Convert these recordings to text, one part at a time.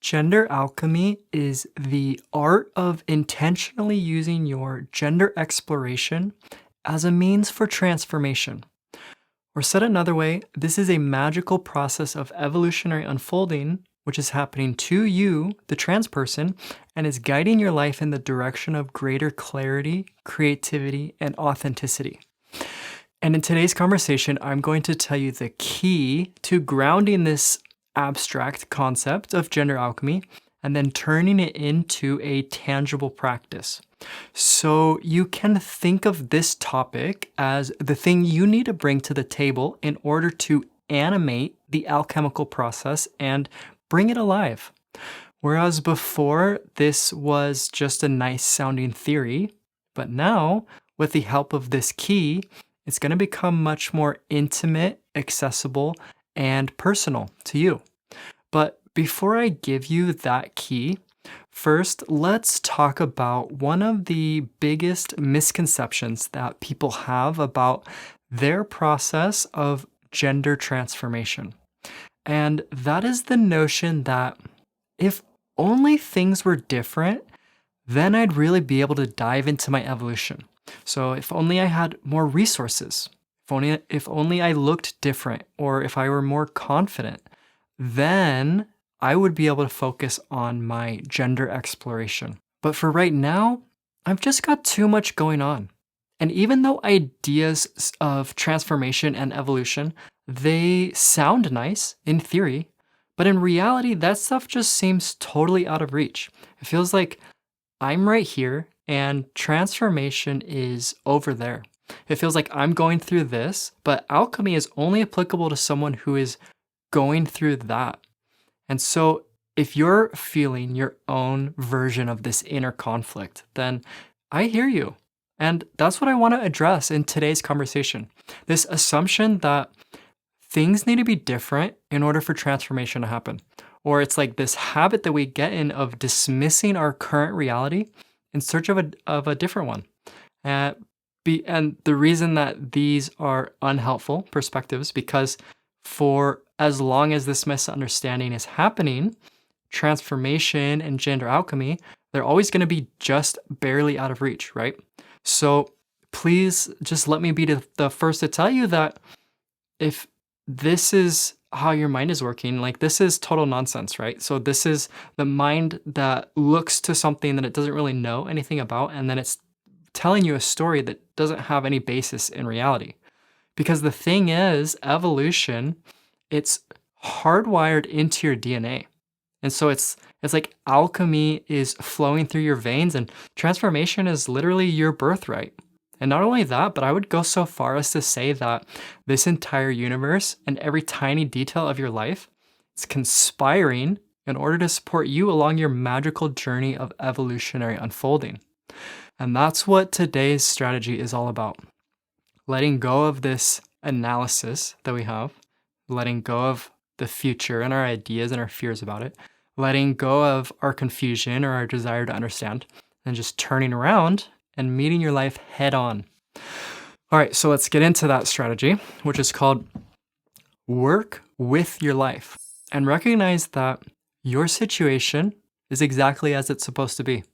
Gender alchemy is the art of intentionally using your gender exploration as a means for transformation. Or said another way, this is a magical process of evolutionary unfolding, which is happening to you, the trans person, and is guiding your life in the direction of greater clarity, creativity, and authenticity. And in today's conversation, I'm going to tell you the key to grounding this abstract concept of gender alchemy and then turning it into a tangible practice. So you can think of this topic as the thing you need to bring to the table in order to animate the alchemical process and bring it alive. Whereas before, this was just a nice sounding theory, but now, with the help of this key, it's going to become much more intimate, accessible, and personal to you. But before I give you that key, first, let's talk about one of the biggest misconceptions that people have about their process of gender transformation. And that is the notion that if only things were different, then I'd really be able to dive into my evolution. So if only I had more resources, if only I looked different, or if I were more confident, then I would be able to focus on my gender exploration. But for right now, I've just got too much going on. And even though ideas of transformation and evolution, they sound nice in theory, but in reality, that stuff just seems totally out of reach. It feels like I'm right here and transformation is over there. It feels like I'm going through this, but alchemy is only applicable to someone who is going through that. And so if you're feeling your own version of this inner conflict, then I hear you. And that's what I want to address in today's conversation. This assumption that things need to be different in order for transformation to happen. Or it's like this habit that we get in of dismissing our current reality in search of a different one. And the reason that these are unhelpful perspectives, because for as long as this misunderstanding is happening, transformation and gender alchemy, they're always going to be just barely out of reach, right? So please just let me be the first to tell you that if this is how your mind is working, like this is total nonsense, right? So this is the mind that looks to something that it doesn't really know anything about, and then it's telling you a story that doesn't have any basis in reality. Because the thing is, evolution, it's hardwired into your DNA. And so it's like alchemy is flowing through your veins, and transformation is literally your birthright. And not only that, but I would go so far as to say that this entire universe and every tiny detail of your life is conspiring in order to support you along your magical journey of evolutionary unfolding. And that's what today's strategy is all about. Letting go of this analysis that we have, letting go of the future and our ideas and our fears about it, letting go of our confusion or our desire to understand, and just turning around and meeting your life head on. All right, so let's get into that strategy, which is called work with your life, and recognize that your situation is exactly as it's supposed to be.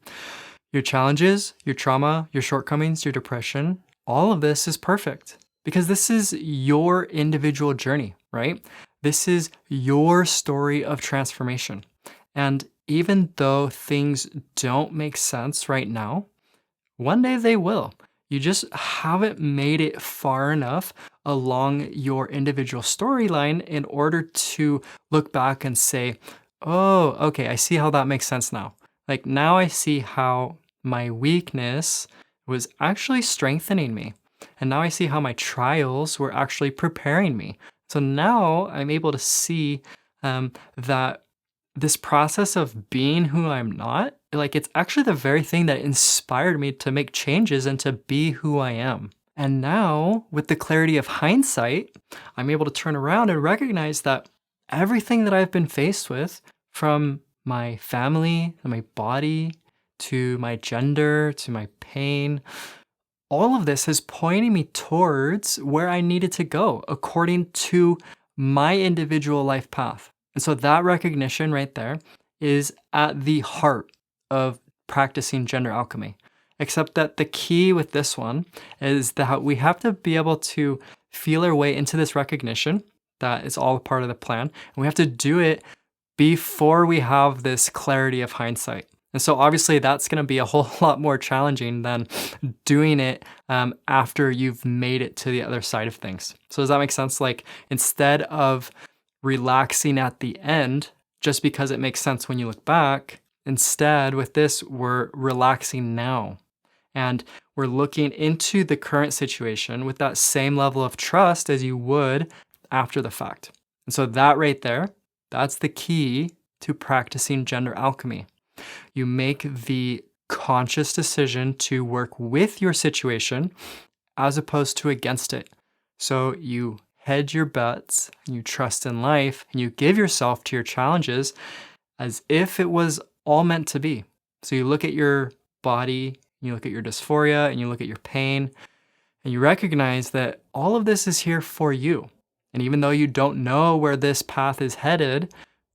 Your challenges, your trauma, your shortcomings, your depression, all of this is perfect because this is your individual journey, right? This is your story of transformation. And even though things don't make sense right now, one day they will. You just haven't made it far enough along your individual storyline in order to look back and say, oh, okay, I see how that makes sense now. Like now I see how my weakness was actually strengthening me. And now I see how my trials were actually preparing me. So now I'm able to see that this process of being who I'm not, like it's actually the very thing that inspired me to make changes and to be who I am. And now, with the clarity of hindsight, I'm able to turn around and recognize that everything that I've been faced with, from my family, to my body, to my gender, to my pain, all of this is pointing me towards where I needed to go according to my individual life path. And so that recognition right there is at the heart of practicing gender alchemy. Except that the key with this one is that we have to be able to feel our way into this recognition that it's all a part of the plan. And we have to do it before we have this clarity of hindsight. And so obviously that's going to be a whole lot more challenging than doing it after you've made it to the other side of things. So does that make sense? Like instead of relaxing at the end, just because it makes sense when you look back, instead with this, we're relaxing now. And we're looking into the current situation with that same level of trust as you would after the fact. And so that right there, that's the key to practicing gender alchemy. You make the conscious decision to work with your situation as opposed to against it. So you hedge your bets, and you trust in life, and you give yourself to your challenges as if it was all meant to be. So you look at your body, you look at your dysphoria, and you look at your pain, and you recognize that all of this is here for you. And even though you don't know where this path is headed,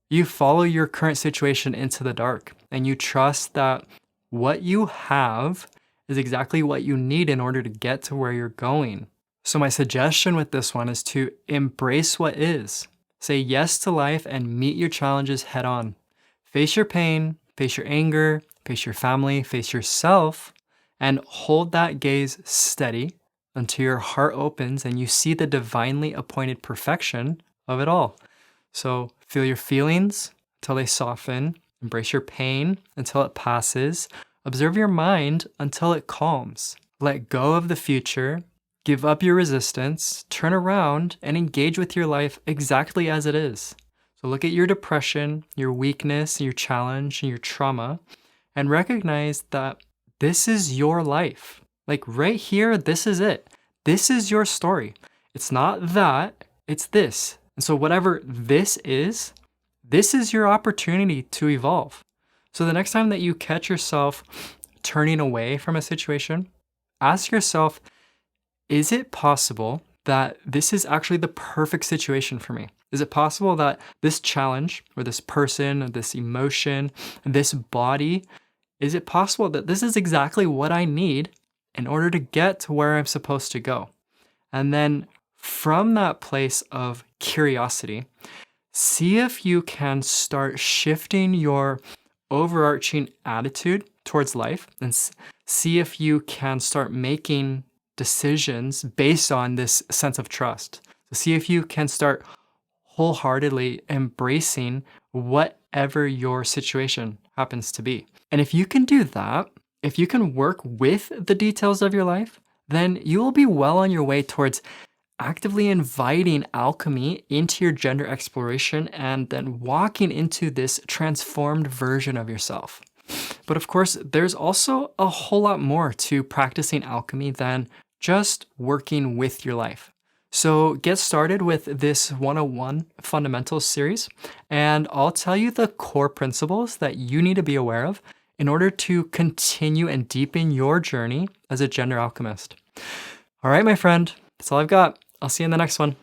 you follow your current situation into the dark, and you trust that what you have is exactly what you need in order to get to where you're going. So my suggestion with this one is to embrace what is. Say yes to life and meet your challenges head on. Face your pain, face your anger, face your family, face yourself, and hold that gaze steady until your heart opens and you see the divinely appointed perfection of it all. So feel your feelings until they soften. Embrace your pain until it passes. Observe your mind until it calms. Let go of the future. Give up your resistance. Turn around and engage with your life exactly as it is. So look at your depression, your weakness, your challenge, and your trauma, and recognize that this is your life. Like right here, this is it. This is your story. It's not that, it's this. And so whatever this is your opportunity to evolve. So the next time that you catch yourself turning away from a situation, ask yourself, is it possible that this is actually the perfect situation for me? Is it possible that this challenge or this person or this emotion, this body, is it possible that this is exactly what I need in order to get to where I'm supposed to go? And then from that place of curiosity, see if you can start shifting your overarching attitude towards life and see if you can start making decisions based on this sense of trust. So see if you can start wholeheartedly embracing whatever your situation happens to be. And if you can do that, if you can work with the details of your life, then you will be well on your way towards actively inviting alchemy into your gender exploration and then walking into this transformed version of yourself. But of course, there's also a whole lot more to practicing alchemy than just working with your life. So get started with this 101 Fundamentals series, and I'll tell you the core principles that you need to be aware of in order to continue and deepen your journey as a gender alchemist. All right, my friend, that's all I've got. I'll see you in the next one.